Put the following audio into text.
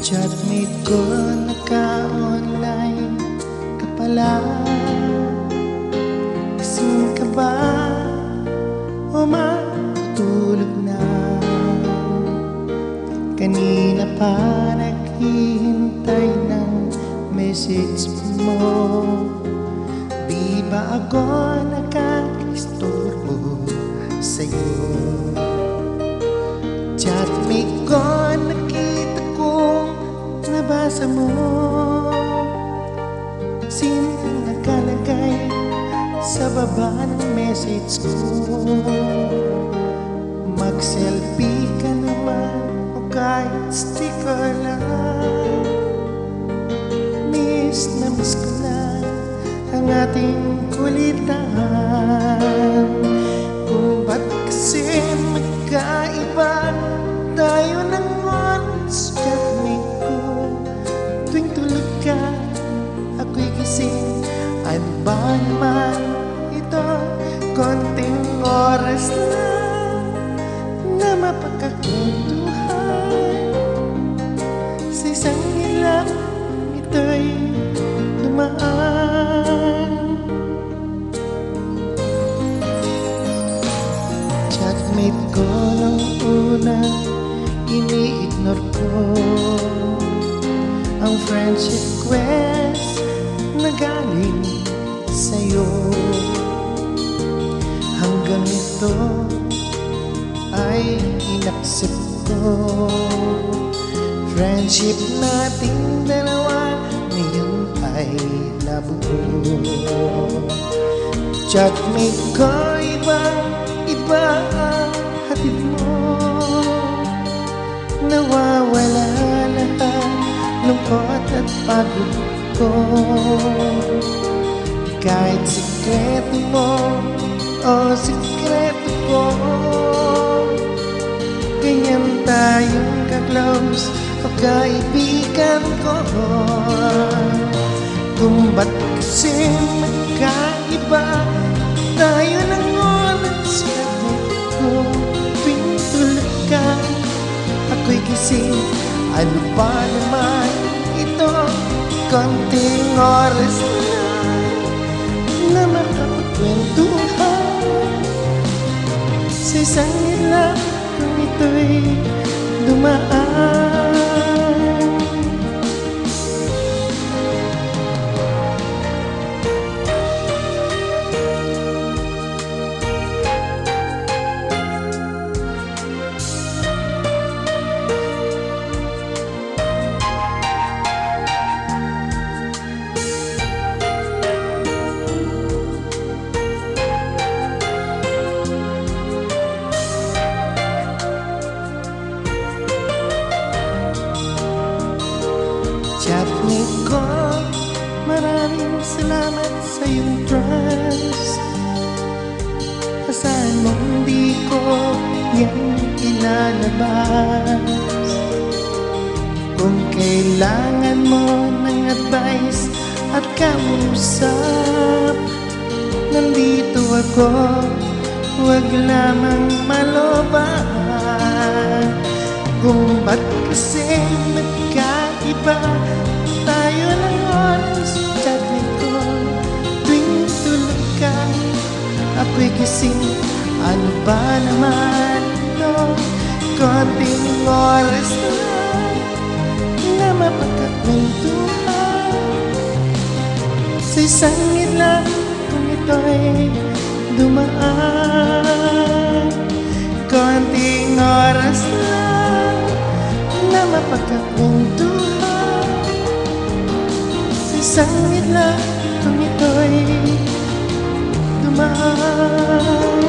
Chatmate ko, naka-online ka pala. Gising ka ba o matutulog na? Kanina pa naghihintay ng message mo. Di ba ako nakakistorbo sa'yo? Chatmate ko, nakita kong nabasa mo. Sino nakalagay sa baba ng message ko? Mag-selfie ka naman o kahit sticker lang. Miss na miss ko na ang ating kulitan. Kung ba't kasi magkaiba tayo ng oras? Chatmate ko, tuwing tulog ka, ako'y gising. Ano ba naman ito? Konting oras lang na mapagkakwentuhan. Sa isang hilap, ito'y dumaan. Chatmate ko nung una, ini-ignore ko ang friendship request na galing sa'yo. Hanggang ito ay inaccept ko. Friendship nating dalawa ngayon ay nabuo. Chatmate ko, iba ang hatid mo. Nawawala lahat lungkot at pagod ko. Kahit sikreto mo o sikreto ko, ganyan tayong ka-close o kaibigan ko. Kung ba't kasi magkaiba tayo ng oras? Chatmate ko, tuwing tulog ka, ako'y gising. Ano ba naman ito? Konting oras lang na makapagkwentuhan. Sa isang hilap kung ito'y dumaan. Chatmate ko, maraming salamat sa iyong trust. Asahan mo hindi ko yan ilalabas. Kung kailangan mo ng advice at kausap, nandito ako, huwag lamang maloban. Kung ba't kasi magkaiba tayo ng oras? Chatmate ko, tuwing tulog ka, ako'y gising. Ano ba naman ito? Konting oras lang na mapagkakwentuhan. Sa isang hilap kung ito'y dumaan. Konting oras lang na mapagkakwentuhan. Sa isang hilap kung ito'y dumaan.